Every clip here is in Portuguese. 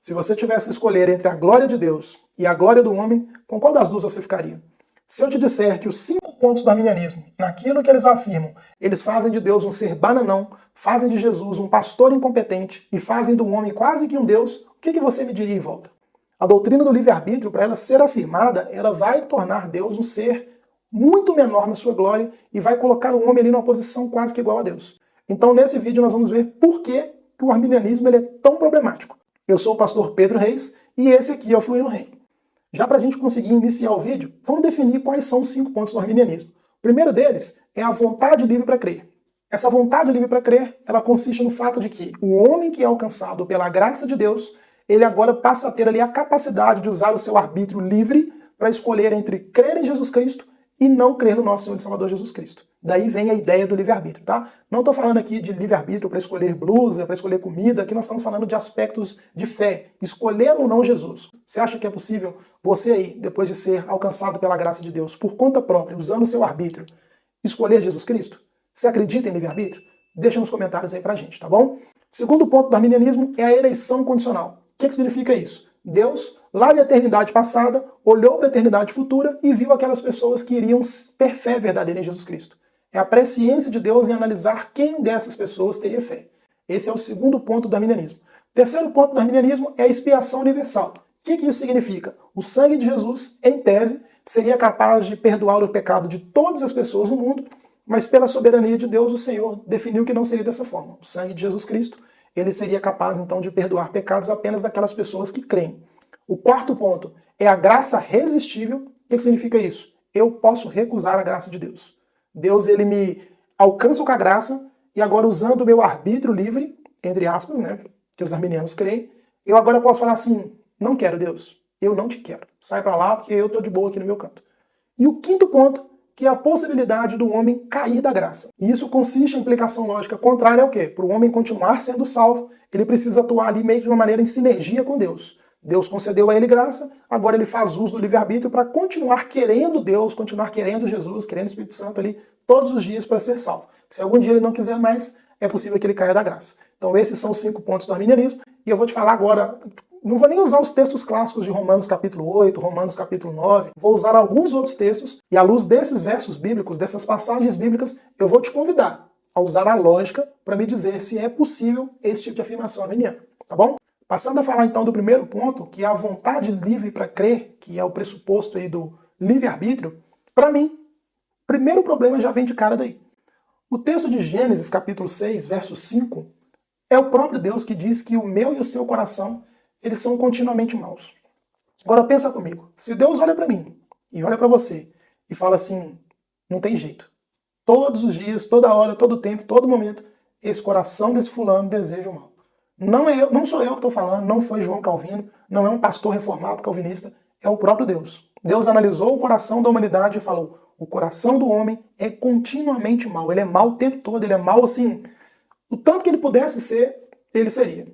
Se você tivesse que escolher entre a glória de Deus e a glória do homem, com qual das duas você ficaria? Se eu te disser que os 5 pontos do arminianismo, naquilo que eles afirmam, eles fazem de Deus um ser bananão, fazem de Jesus um pastor incompetente e fazem do homem quase que um Deus, o que você me diria em volta? A doutrina do livre-arbítrio, para ela ser afirmada, ela vai tornar Deus um ser muito menor na sua glória e vai colocar o homem ali numa posição quase que igual a Deus. Então, nesse vídeo, nós vamos ver por que o arminianismo ele é tão problemático. Eu sou o pastor Pedro Reis e esse aqui é o Fluir no Reino. Já para a gente conseguir iniciar o vídeo, vamos definir quais são os 5 pontos do arminianismo. O primeiro deles é a vontade livre para crer. Essa vontade livre para crer, ela consiste no fato de que o homem que é alcançado pela graça de Deus, ele agora passa a ter ali a capacidade de usar o seu arbítrio livre para escolher entre crer em Jesus Cristo e não crer no nosso Senhor e Salvador Jesus Cristo. Daí vem a ideia do livre-arbítrio, tá? Não estou falando aqui de livre-arbítrio para escolher blusa, para escolher comida, aqui nós estamos falando de aspectos de fé, escolher ou não Jesus. Você acha que é possível você aí, depois de ser alcançado pela graça de Deus, por conta própria, usando o seu arbítrio, escolher Jesus Cristo? Você acredita em livre-arbítrio? Deixa nos comentários aí pra gente, tá bom? Segundo ponto do arminianismo é a eleição condicional. O que significa isso? Deus, lá na eternidade passada, olhou para a eternidade futura e viu aquelas pessoas que iriam ter fé verdadeira em Jesus Cristo. É a presciência de Deus em analisar quem dessas pessoas teria fé. Esse é o segundo ponto do arminianismo. O terceiro ponto do arminianismo é a expiação universal. O que isso significa? O sangue de Jesus, em tese, seria capaz de perdoar o pecado de todas as pessoas no mundo, mas pela soberania de Deus, o Senhor definiu que não seria dessa forma. O sangue de Jesus Cristo, ele seria capaz, então, de perdoar pecados apenas daquelas pessoas que creem. O quarto ponto é a graça resistível. O que significa isso? Eu posso recusar a graça de Deus. Deus, ele me alcança com a graça e agora, usando o meu arbítrio livre, entre aspas, né, que os arminianos creem, eu agora posso falar assim, não quero Deus, eu não te quero. Sai pra lá porque eu tô de boa aqui no meu canto. E o quinto ponto, que é a possibilidade do homem cair da graça. E isso consiste em implicação lógica contrária ao quê? Para o homem continuar sendo salvo, ele precisa atuar ali meio de uma maneira em sinergia com Deus. Deus concedeu a ele graça, agora ele faz uso do livre-arbítrio para continuar querendo Deus, continuar querendo Jesus, querendo o Espírito Santo ali todos os dias para ser salvo. Se algum dia ele não quiser mais, é possível que ele caia da graça. Então esses são os 5 pontos do arminianismo, e eu vou te falar agora, não vou nem usar os textos clássicos de Romanos capítulo 8, Romanos capítulo 9, vou usar alguns outros textos, e à luz desses versos bíblicos, dessas passagens bíblicas, eu vou te convidar a usar a lógica para me dizer se é possível esse tipo de afirmação arminiana, tá bom? Passando a falar então do primeiro ponto, que é a vontade livre para crer, que é o pressuposto aí do livre-arbítrio, para mim, o primeiro problema já vem de cara daí. O texto de Gênesis capítulo 6, verso 5, é o próprio Deus que diz que o meu e o seu coração, eles são continuamente maus. Agora pensa comigo, se Deus olha para mim e olha para você e fala assim, não tem jeito, todos os dias, toda hora, todo tempo, todo momento, esse coração desse fulano deseja o mal. Não sou eu que estou falando, não foi João Calvino, não é um pastor reformado calvinista, é o próprio Deus. Deus analisou o coração da humanidade e falou, o coração do homem é continuamente mau, ele é mau o tempo todo, ele é mau assim, o tanto que ele pudesse ser, ele seria.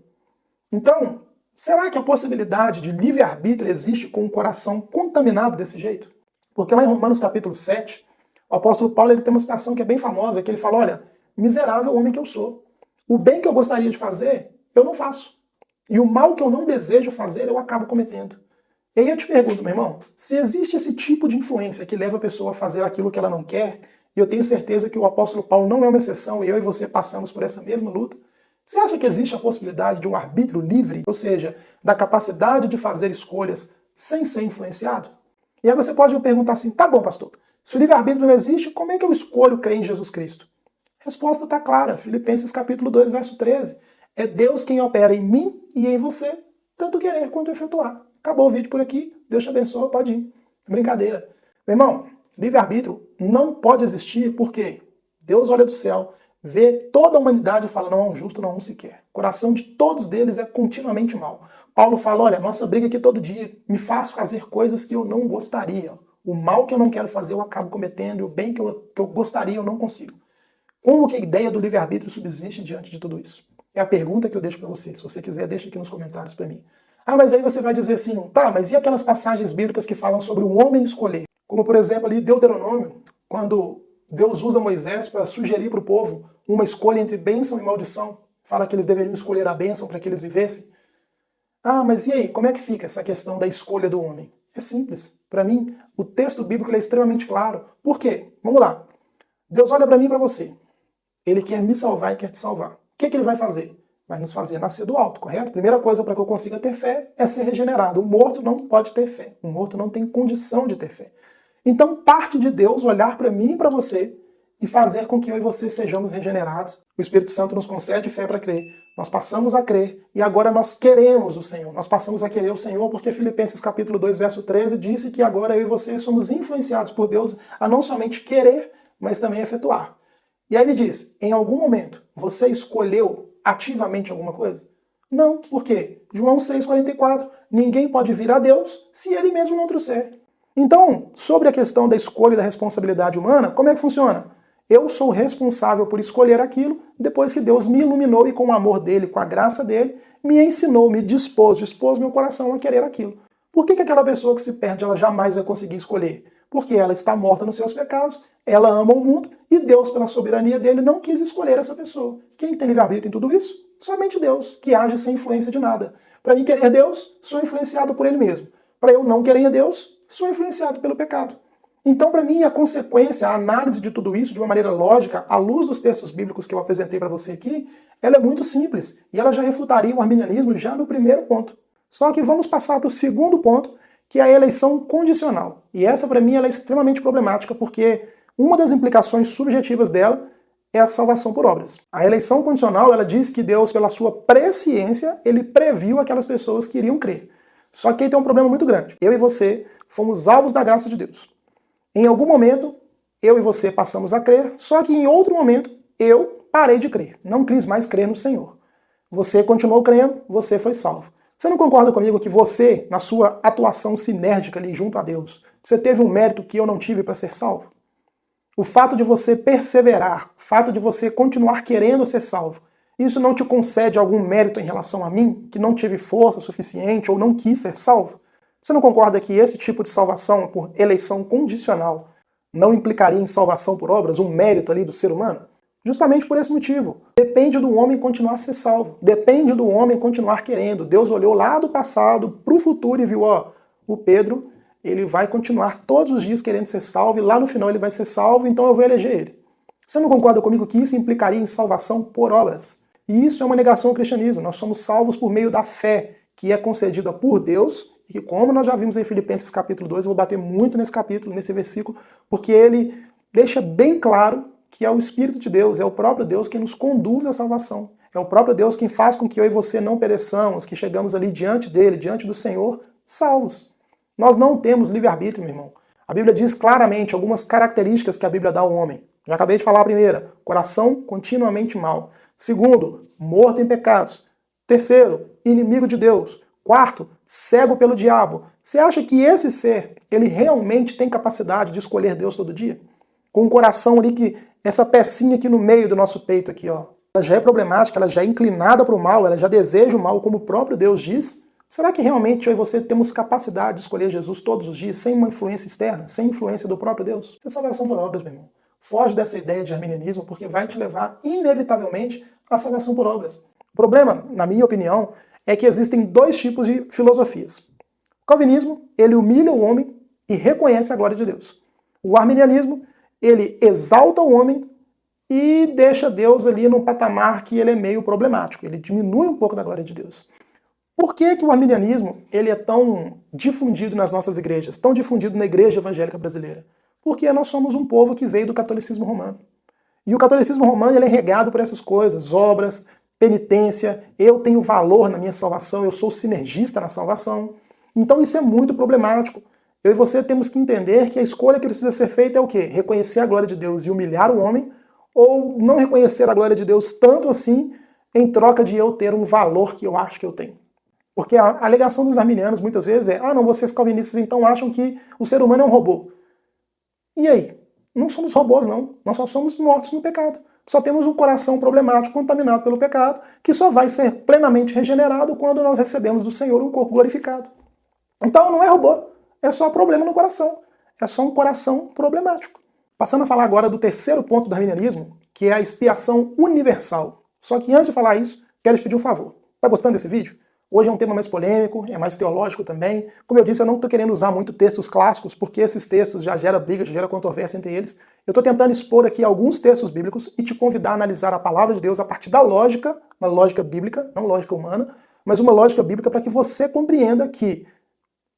Então, será que a possibilidade de livre-arbítrio existe com o coração contaminado desse jeito? Porque lá em Romanos capítulo 7, o apóstolo Paulo ele tem uma citação que é bem famosa, que ele fala, olha, miserável homem que eu sou. O bem que eu gostaria de fazer, eu não faço. E o mal que eu não desejo fazer, eu acabo cometendo. E aí eu te pergunto, meu irmão, se existe esse tipo de influência que leva a pessoa a fazer aquilo que ela não quer, e eu tenho certeza que o apóstolo Paulo não é uma exceção, e eu e você passamos por essa mesma luta, você acha que existe a possibilidade de um arbítrio livre, ou seja, da capacidade de fazer escolhas sem ser influenciado? E aí você pode me perguntar assim, tá bom, pastor, se o livre-arbítrio não existe, como é que eu escolho crer em Jesus Cristo? A resposta está clara, Filipenses capítulo 2, verso 13. É Deus quem opera em mim e em você, tanto querer quanto efetuar. Acabou o vídeo por aqui, Deus te abençoe, pode ir. Brincadeira. Meu irmão, livre-arbítrio não pode existir porque Deus olha do céu, vê toda a humanidade e fala, não há um justo, não há um sequer. O coração de todos deles é continuamente mau. Paulo fala, olha, nossa briga aqui todo dia me faz fazer coisas que eu não gostaria. O mal que eu não quero fazer eu acabo cometendo, e o bem que eu gostaria eu não consigo. Como que a ideia do livre-arbítrio subsiste diante de tudo isso? É a pergunta que eu deixo para você. Se você quiser, deixa aqui nos comentários para mim. Ah, mas aí você vai dizer assim, tá, mas e aquelas passagens bíblicas que falam sobre o homem escolher? Como, por exemplo, ali Deuteronômio, quando Deus usa Moisés para sugerir para o povo uma escolha entre bênção e maldição. Fala que eles deveriam escolher a bênção para que eles vivessem. Ah, mas e aí, como é que fica essa questão da escolha do homem? É simples. Para mim, o texto bíblico é extremamente claro. Por quê? Vamos lá. Deus olha para mim e para você. Ele quer me salvar e quer te salvar. O que ele vai fazer? Vai nos fazer nascer do alto, correto? Primeira coisa para que eu consiga ter fé é ser regenerado. O morto não pode ter fé. O morto não tem condição de ter fé. Então, parte de Deus olhar para mim e para você e fazer com que eu e você sejamos regenerados. O Espírito Santo nos concede fé para crer. Nós passamos a crer e agora nós queremos o Senhor. Nós passamos a querer o Senhor porque Filipenses capítulo 2, verso 13 disse que agora eu e você somos influenciados por Deus a não somente querer, mas também efetuar. E aí me diz, em algum momento você escolheu ativamente alguma coisa? Não, por quê? João 6,44, ninguém pode vir a Deus se ele mesmo não trouxer. Então, sobre a questão da escolha e da responsabilidade humana, como é que funciona? Eu sou responsável por escolher aquilo depois que Deus me iluminou e com o amor dele, com a graça dele, me ensinou, me dispôs meu coração a querer aquilo. Por que aquela pessoa que se perde, ela jamais vai conseguir escolher? Porque ela está morta nos seus pecados, ela ama o mundo e Deus, pela soberania dele, não quis escolher essa pessoa. Quem tem livre-arbítrio em tudo isso? Somente Deus, que age sem influência de nada. Para mim querer Deus, sou influenciado por ele mesmo. Para eu não querer Deus, sou influenciado pelo pecado. Então, para mim, a consequência, a análise de tudo isso, de uma maneira lógica, à luz dos textos bíblicos que eu apresentei para você aqui, ela é muito simples. E ela já refutaria o arminianismo já no primeiro ponto. Só que vamos passar para o segundo ponto, que é a eleição condicional. E essa, para mim, ela é extremamente problemática, porque uma das implicações subjetivas dela é a salvação por obras. A eleição condicional, ela diz que Deus, pela sua presciência, ele previu aquelas pessoas que iriam crer. Só que aí tem um problema muito grande. Eu e você fomos alvos da graça de Deus. Em algum momento, eu e você passamos a crer, só que em outro momento, eu parei de crer. Não quis mais crer no Senhor. Você continuou crendo, você foi salvo. Você não concorda comigo que você, na sua atuação sinérgica ali junto a Deus, você teve um mérito que eu não tive para ser salvo? O fato de você perseverar, o fato de você continuar querendo ser salvo, isso não te concede algum mérito em relação a mim, que não tive força suficiente ou não quis ser salvo? Você não concorda que esse tipo de salvação por eleição condicional não implicaria em salvação por obras, um mérito ali do ser humano? Justamente por esse motivo. Depende do homem continuar a ser salvo. Depende do homem continuar querendo. Deus olhou lá do passado para o futuro e viu, ó, o Pedro, ele vai continuar todos os dias querendo ser salvo e lá no final ele vai ser salvo, então eu vou eleger ele. Você não concorda comigo que isso implicaria em salvação por obras? E isso é uma negação ao cristianismo. Nós somos salvos por meio da fé, que é concedida por Deus, e que, como nós já vimos em Filipenses capítulo 2, eu vou bater muito nesse capítulo, nesse versículo, porque ele deixa bem claro que é o Espírito de Deus, é o próprio Deus quem nos conduz à salvação. É o próprio Deus quem faz com que eu e você não pereçamos, que chegamos ali diante dele, diante do Senhor, salvos. Nós não temos livre-arbítrio, meu irmão. A Bíblia diz claramente algumas características que a Bíblia dá ao homem. Já acabei de falar a primeira, coração continuamente mau. Segundo, morto em pecados. Terceiro, inimigo de Deus. Quarto, cego pelo diabo. Você acha que esse ser, ele realmente tem capacidade de escolher Deus todo dia? Com um coração ali que, essa pecinha aqui no meio do nosso peito aqui, ó, ela já é problemática, ela já é inclinada para o mal, ela já deseja o mal, como o próprio Deus diz. Será que realmente eu e você temos capacidade de escolher Jesus todos os dias, sem uma influência externa, sem influência do próprio Deus? Isso é salvação por obras, meu irmão. Foge dessa ideia de arminianismo, porque vai te levar, inevitavelmente, à salvação por obras. O problema, na minha opinião, é que existem dois tipos de filosofias. O calvinismo, ele humilha o homem e reconhece a glória de Deus. O arminianismo, ele exalta o homem e deixa Deus ali num patamar que ele é meio problemático. Ele diminui um pouco da glória de Deus. Por que o arminianismo ele é tão difundido nas nossas igrejas, tão difundido na igreja evangélica brasileira? Porque nós somos um povo que veio do catolicismo romano. E o catolicismo romano ele é regado por essas coisas, obras, penitência, eu tenho valor na minha salvação, eu sou sinergista na salvação. Então isso é muito problemático. Eu e você temos que entender que a escolha que precisa ser feita é o quê? Reconhecer a glória de Deus e humilhar o homem, ou não reconhecer a glória de Deus tanto assim, em troca de eu ter um valor que eu acho que eu tenho. Porque a alegação dos arminianos muitas vezes é, não, vocês calvinistas então acham que o ser humano é um robô. E aí? Não somos robôs não, nós só somos mortos no pecado. Só temos um coração problemático, contaminado pelo pecado, que só vai ser plenamente regenerado quando nós recebemos do Senhor um corpo glorificado. Então não é robô, é só problema no coração. É só um coração problemático. Passando a falar agora do terceiro ponto do arminianismo, que é a expiação universal. Só que antes de falar isso, quero te pedir um favor. Tá gostando desse vídeo? Hoje é um tema mais polêmico, é mais teológico também. Como eu disse, eu não estou querendo usar muito textos clássicos, porque esses textos já geram briga, já geram controvérsia entre eles. Eu estou tentando expor aqui alguns textos bíblicos e te convidar a analisar a palavra de Deus a partir da lógica, uma lógica bíblica, não lógica humana, mas uma lógica bíblica para que você compreenda que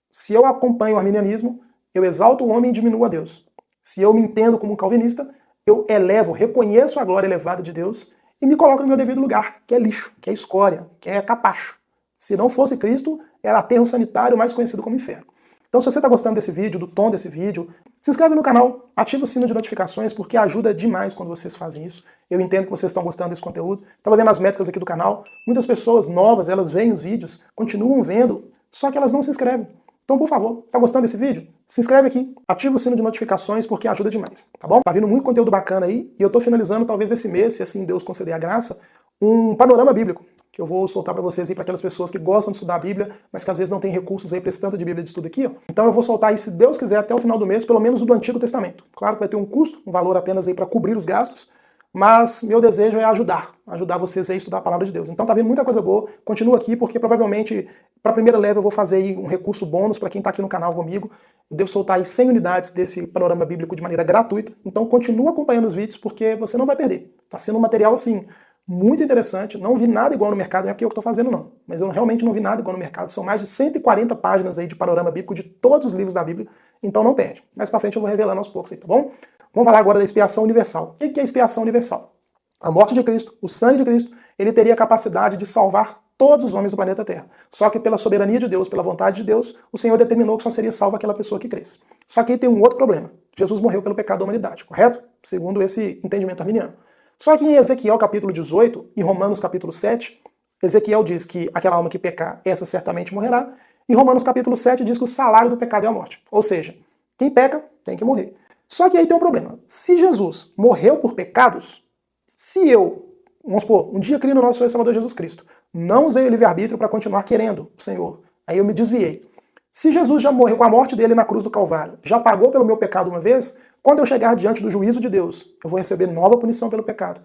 se eu acompanho o arminianismo, eu exalto o homem e diminuo a Deus. Se eu me entendo como um calvinista, eu elevo, reconheço a glória elevada de Deus e me coloco no meu devido lugar, que é lixo, que é escória, que é capacho. Se não fosse Cristo, era aterro sanitário mais conhecido como inferno. Então, se você está gostando desse vídeo, do tom desse vídeo, se inscreve no canal, ativa o sino de notificações, porque ajuda demais quando vocês fazem isso. Eu entendo que vocês estão gostando desse conteúdo. Estava vendo as métricas aqui do canal. Muitas pessoas novas, elas veem os vídeos, continuam vendo, só que elas não se inscrevem. Então, por favor, tá gostando desse vídeo? Se inscreve aqui, ativa o sino de notificações, porque ajuda demais, tá bom? Tá vindo muito conteúdo bacana aí, e eu tô finalizando, talvez esse mês, se assim Deus conceder a graça, um panorama bíblico, que eu vou soltar para vocês aí, para aquelas pessoas que gostam de estudar a Bíblia, mas que às vezes não têm recursos aí para esse tanto de Bíblia de estudo aqui, ó. Então eu vou soltar aí, se Deus quiser, até o final do mês, pelo menos o do Antigo Testamento. Claro que vai ter um custo, um valor apenas aí para cobrir os gastos, mas meu desejo é ajudar vocês a estudar a palavra de Deus. Então tá vindo muita coisa boa, continua aqui, porque provavelmente, para a primeira leva, eu vou fazer aí um recurso bônus para quem tá aqui no canal comigo. Eu devo soltar aí 100 unidades desse panorama bíblico de maneira gratuita, então continua acompanhando os vídeos, porque você não vai perder. Tá sendo um material, assim, muito interessante, não vi nada igual no mercado, não é porque eu que estou fazendo não, mas eu realmente não vi nada igual no mercado, são mais de 140 páginas aí de panorama bíblico de todos os livros da Bíblia, então não perde. Mais pra frente eu vou revelando aos poucos aí, tá bom? Vamos falar agora da expiação universal. O que é expiação universal? A morte de Cristo, o sangue de Cristo, ele teria a capacidade de salvar todos os homens do planeta Terra. Só que pela soberania de Deus, pela vontade de Deus, o Senhor determinou que só seria salva aquela pessoa que cresce. Só que aí tem um outro problema. Jesus morreu pelo pecado da humanidade, correto? Segundo esse entendimento arminiano. Só que em Ezequiel capítulo 18 e Romanos capítulo 7, Ezequiel diz que aquela alma que pecar, essa certamente morrerá. E Romanos capítulo 7 diz que o salário do pecado é a morte. Ou seja, quem peca tem que morrer. Só que aí tem um problema. Se Jesus morreu por pecados, se eu, vamos supor, um dia criei no nosso Senhor e Salvador Jesus Cristo, não usei o livre-arbítrio para continuar querendo o Senhor, aí eu me desviei. Se Jesus já morreu com a morte dele na cruz do Calvário, já pagou pelo meu pecado uma vez, quando eu chegar diante do juízo de Deus, eu vou receber nova punição pelo pecado.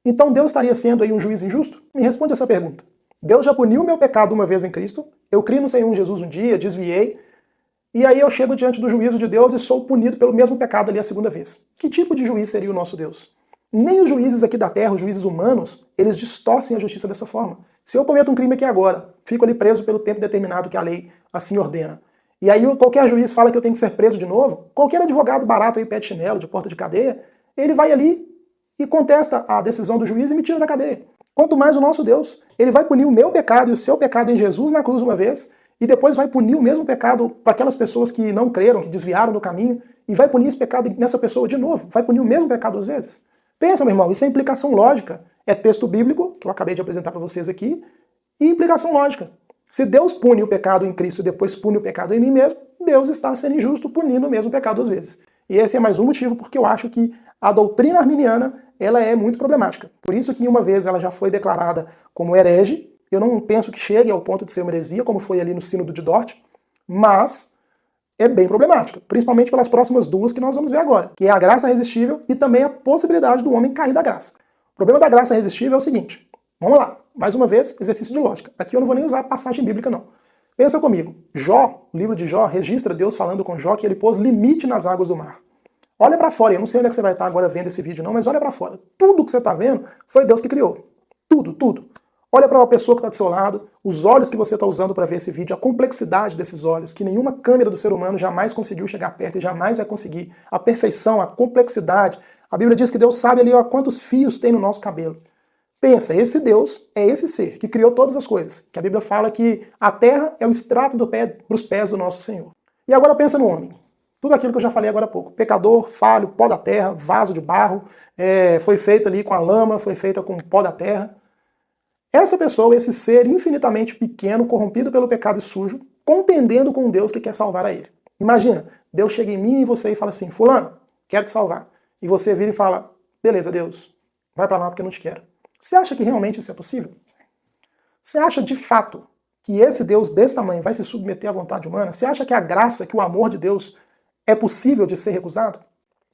Então Deus estaria sendo aí um juiz injusto? Me responde essa pergunta. Deus já puniu o meu pecado uma vez em Cristo, eu criei no Senhor Jesus um dia, desviei, e aí eu chego diante do juízo de Deus e sou punido pelo mesmo pecado ali a segunda vez. Que tipo de juiz seria o nosso Deus? Nem os juízes aqui da terra, os juízes humanos, eles distorcem a justiça dessa forma. Se eu cometo um crime aqui agora, fico ali preso pelo tempo determinado que a lei assim ordena, e aí qualquer juiz fala que eu tenho que ser preso de novo, qualquer advogado barato aí, pé de chinelo, de porta de cadeia, ele vai ali e contesta a decisão do juiz e me tira da cadeia. Quanto mais o nosso Deus, ele vai punir o meu pecado e o seu pecado em Jesus na cruz uma vez, e depois vai punir o mesmo pecado para aquelas pessoas que não creram, que desviaram do caminho, e vai punir esse pecado nessa pessoa de novo, vai punir o mesmo pecado duas vezes. Pensa, meu irmão, isso é implicação lógica. É texto bíblico, que eu acabei de apresentar para vocês aqui, e implicação lógica. Se Deus pune o pecado em Cristo e depois pune o pecado em mim mesmo, Deus está sendo injusto punindo o mesmo pecado duas vezes. E esse é mais um motivo porque eu acho que a doutrina arminiana ela é muito problemática. Por isso que uma vez ela já foi declarada como herege. Eu não penso que chegue ao ponto de ser uma heresia, como foi ali no Sínodo de Dort, mas é bem problemática, principalmente pelas próximas duas que nós vamos ver agora, que é a graça irresistível e também a possibilidade do homem cair da graça. O problema da graça irresistível é o seguinte, vamos lá, mais uma vez, exercício de lógica. Aqui eu não vou nem usar passagem bíblica não. Pensa comigo, Jó, o livro de Jó, registra Deus falando com Jó que ele pôs limite nas águas do mar. Olha pra fora, eu não sei onde é que você vai estar agora vendo esse vídeo não, mas olha pra fora. Tudo que você está vendo foi Deus que criou. Tudo, tudo. Olha para uma pessoa que está do seu lado, os olhos que você está usando para ver esse vídeo, a complexidade desses olhos, que nenhuma câmera do ser humano jamais conseguiu chegar perto e jamais vai conseguir. A perfeição, a complexidade. A Bíblia diz que Deus sabe ali ó, quantos fios tem no nosso cabelo. Pensa, esse Deus é esse ser que criou todas as coisas. Que a Bíblia fala que a terra é o extrato do pé para os pés do nosso Senhor. E agora pensa no homem. Tudo aquilo que eu já falei agora há pouco. Pecador, falho, pó da terra, vaso de barro, foi feito ali com a lama, foi feita com o pó da terra. Essa pessoa, esse ser infinitamente pequeno, corrompido pelo pecado e sujo, contendendo com um Deus que quer salvar a ele. Imagina, Deus chega em mim e você e fala assim, fulano, quero te salvar. E você vira e fala, beleza, Deus, vai pra lá porque eu não te quero. Você acha que realmente isso é possível? Você acha de fato que esse Deus desse tamanho vai se submeter à vontade humana? Você acha que a graça, que o amor de Deus é possível de ser recusado?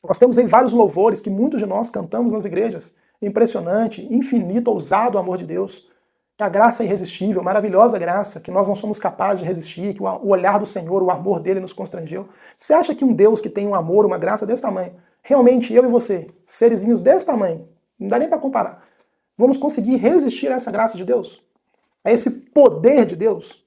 Nós temos aí vários louvores que muitos de nós cantamos nas igrejas. Impressionante, infinito, ousado o amor de Deus. que a graça é irresistível, maravilhosa graça, que nós não somos capazes de resistir, que o olhar do Senhor, o amor dele nos constrangeu. Você acha que um Deus que tem um amor, uma graça desse tamanho, realmente eu e você, serizinhos desse tamanho, não dá nem para comparar, vamos conseguir resistir a essa graça de Deus? A esse poder de Deus?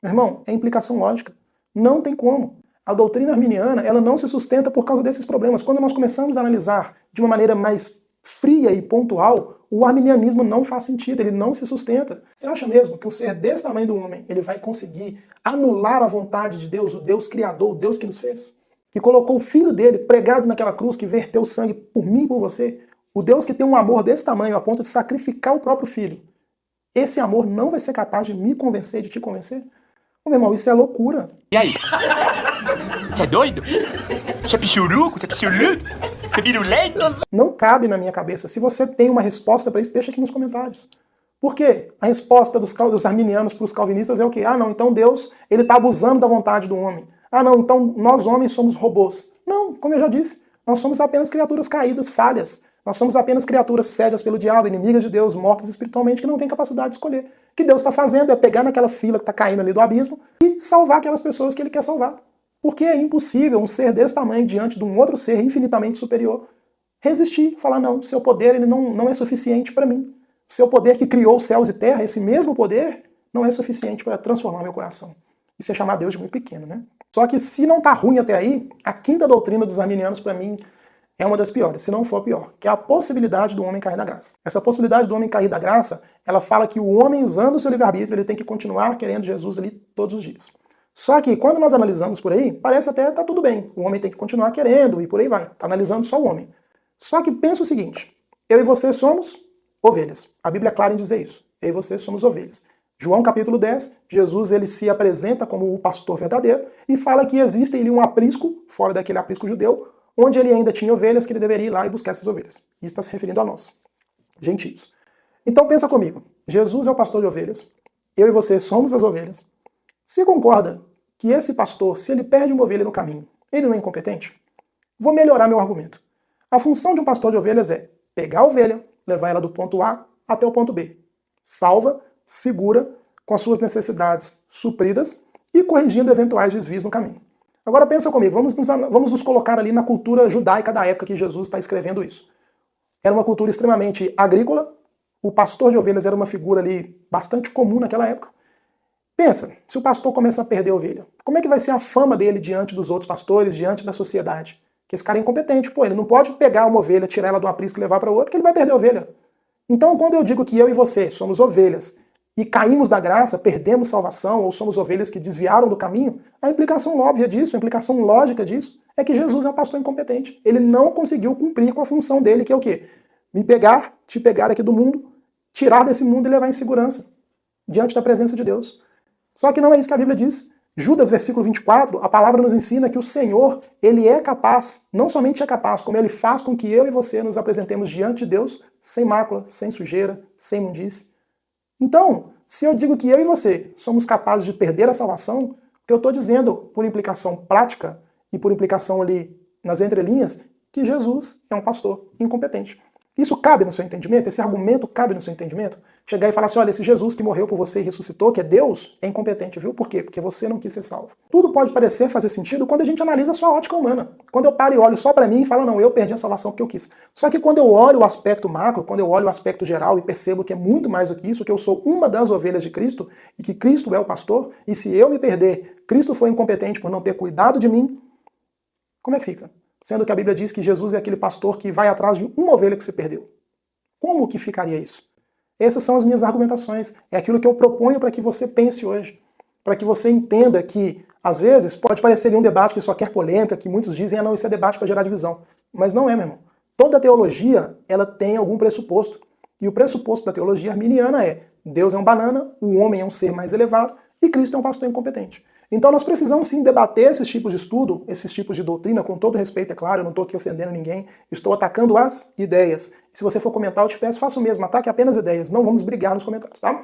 Meu irmão, é implicação lógica. Não tem como. A doutrina arminiana, ela não se sustenta por causa desses problemas. Quando nós começamos a analisar de uma maneira mais fria e pontual, o arminianismo não faz sentido, ele não se sustenta. Você acha mesmo que um ser desse tamanho do homem, ele vai conseguir anular a vontade de Deus, o Deus criador, o Deus que nos fez? Que colocou o filho dele pregado naquela cruz, que verteu sangue por mim e por você? O Deus que tem um amor desse tamanho a ponto de sacrificar o próprio filho. Esse amor não vai ser capaz de me convencer, de te convencer? Ô, meu irmão, isso é loucura. E aí? Você é doido? Você é pichuruco? Você é pichuruco? Você vira o leite? Não cabe na minha cabeça. Se você tem uma resposta para isso, deixa aqui nos comentários. Por quê? A resposta dos arminianos para os calvinistas é o quê? Ah, não, então Deus ele está abusando da vontade do homem. Ah, não, então nós homens somos robôs. Não, como eu já disse, nós somos apenas criaturas caídas, falhas. Nós somos apenas criaturas cédias pelo diabo, inimigas de Deus, mortas espiritualmente, que não têm capacidade de escolher. O que Deus está fazendo é pegar naquela fila que está caindo ali do abismo e salvar aquelas pessoas que ele quer salvar. Porque é impossível um ser desse tamanho diante de um outro ser infinitamente superior resistir, falar não, seu poder ele não é suficiente para mim. O seu poder que criou os céus e terra, esse mesmo poder, não é suficiente para transformar meu coração. Isso é chamar Deus de muito pequeno, né? Só que se não tá ruim até aí, a quinta doutrina dos arminianos para mim é uma das piores, se não for a pior, que é a possibilidade do homem cair da graça. Essa possibilidade do homem cair da graça, ela fala que o homem, usando o seu livre-arbítrio, ele tem que continuar querendo Jesus ali todos os dias. Só que quando nós analisamos por aí, parece até tá tudo bem. O homem tem que continuar querendo e por aí vai. Tá analisando só o homem. Só que pensa o seguinte, eu e você somos ovelhas. A Bíblia é clara em dizer isso. Eu e você somos ovelhas. João capítulo 10, Jesus ele se apresenta como o pastor verdadeiro e fala que existe ali um aprisco, fora daquele aprisco judeu, onde ele ainda tinha ovelhas que ele deveria ir lá e buscar essas ovelhas. Isso está se referindo a nós, gentios. Então pensa comigo, Jesus é o pastor de ovelhas, eu e você somos as ovelhas. Você concorda que esse pastor, se ele perde uma ovelha no caminho, ele não é incompetente? Vou melhorar meu argumento. A função de um pastor de ovelhas é pegar a ovelha, levar ela do ponto A até o ponto B. Salva, segura, com as suas necessidades supridas e corrigindo eventuais desvios no caminho. Agora pensa comigo, vamos nos colocar ali na cultura judaica da época que Jesus está escrevendo isso. Era uma cultura extremamente agrícola, o pastor de ovelhas era uma figura ali bastante comum naquela época. Pensa, se o pastor começa a perder a ovelha, como é que vai ser a fama dele diante dos outros pastores, diante da sociedade? Que esse cara é incompetente, pô, ele não pode pegar uma ovelha, tirar ela do aprisco e levar para outra, que ele vai perder a ovelha. Então quando eu digo que eu e você somos ovelhas, e caímos da graça, perdemos salvação, ou somos ovelhas que desviaram do caminho, a implicação óbvia disso, a implicação lógica disso, é que Jesus é um pastor incompetente. Ele não conseguiu cumprir com a função dele, que é o quê? Me pegar, te pegar aqui do mundo, tirar desse mundo e levar em segurança, diante da presença de Deus. Só que não é isso que a Bíblia diz. Judas, versículo 24, a palavra nos ensina que o Senhor, ele é capaz, não somente é capaz, como ele faz com que eu e você nos apresentemos diante de Deus, sem mácula, sem sujeira, sem imundície. Então, se eu digo que eu e você somos capazes de perder a salvação, o que eu estou dizendo, por implicação prática e por implicação ali nas entrelinhas, que Jesus é um pastor incompetente. Isso cabe no seu entendimento? Esse argumento cabe no seu entendimento? Chegar e falar assim, olha, esse Jesus que morreu por você e ressuscitou, que é Deus, é incompetente, viu? Por quê? Porque você não quis ser salvo. Tudo pode parecer fazer sentido quando a gente analisa a sua ótica humana. Quando eu paro e olho só para mim e falo, não, eu perdi a salvação porque eu quis. Só que quando eu olho o aspecto macro, quando eu olho o aspecto geral e percebo que é muito mais do que isso, que eu sou uma das ovelhas de Cristo e que Cristo é o pastor, e se eu me perder, Cristo foi incompetente por não ter cuidado de mim, como é que fica? Sendo que a Bíblia diz que Jesus é aquele pastor que vai atrás de uma ovelha que se perdeu. Como que ficaria isso? Essas são as minhas argumentações. É aquilo que eu proponho para que você pense hoje. Para que você entenda que, às vezes, pode parecer um debate que só quer polêmica, que muitos dizem, não, isso é debate para gerar divisão. Mas não é, meu irmão. Toda teologia, ela tem algum pressuposto. E o pressuposto da teologia arminiana é Deus é um banana, o homem é um ser mais elevado e Cristo é um pastor incompetente. Então nós precisamos sim debater esses tipos de estudo, esses tipos de doutrina, com todo respeito, é claro, eu não estou aqui ofendendo ninguém, estou atacando as ideias. Se você for comentar, eu te peço, faça o mesmo, ataque apenas ideias, não vamos brigar nos comentários, tá?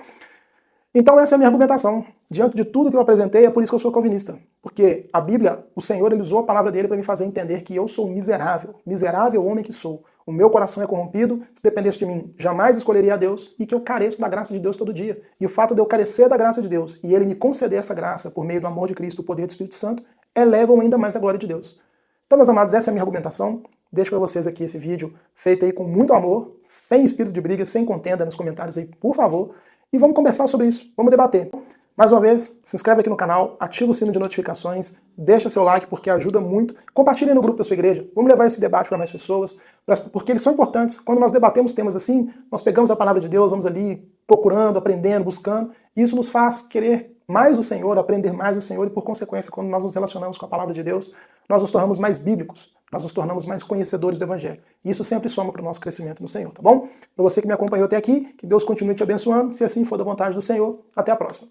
Então essa é a minha argumentação. Diante de tudo que eu apresentei, é por isso que eu sou calvinista. Porque a Bíblia, o Senhor, ele usou a palavra dele para me fazer entender que eu sou miserável. Miserável homem que sou. O meu coração é corrompido, se dependesse de mim, jamais escolheria a Deus, e que eu careço da graça de Deus todo dia. E o fato de eu carecer da graça de Deus, e ele me conceder essa graça por meio do amor de Cristo, o poder do Espírito Santo, elevam ainda mais a glória de Deus. Então, meus amados, essa é a minha argumentação. Deixo para vocês aqui esse vídeo feito aí com muito amor, sem espírito de briga, sem contenda nos comentários aí, por favor. E vamos conversar sobre isso, vamos debater. Mais uma vez, se inscreve aqui no canal, ativa o sino de notificações, deixa seu like porque ajuda muito. Compartilhe no grupo da sua igreja, vamos levar esse debate para mais pessoas, porque eles são importantes. Quando nós debatemos temas assim, nós pegamos a palavra de Deus, vamos ali procurando, aprendendo, buscando, e isso nos faz querer mais o Senhor, aprender mais o Senhor, e por consequência, quando nós nos relacionamos com a palavra de Deus, nós nos tornamos mais bíblicos, nós nos tornamos mais conhecedores do Evangelho. E isso sempre soma para o nosso crescimento no Senhor, tá bom? Para você que me acompanhou até aqui, que Deus continue te abençoando, se assim for da vontade do Senhor. Até a próxima.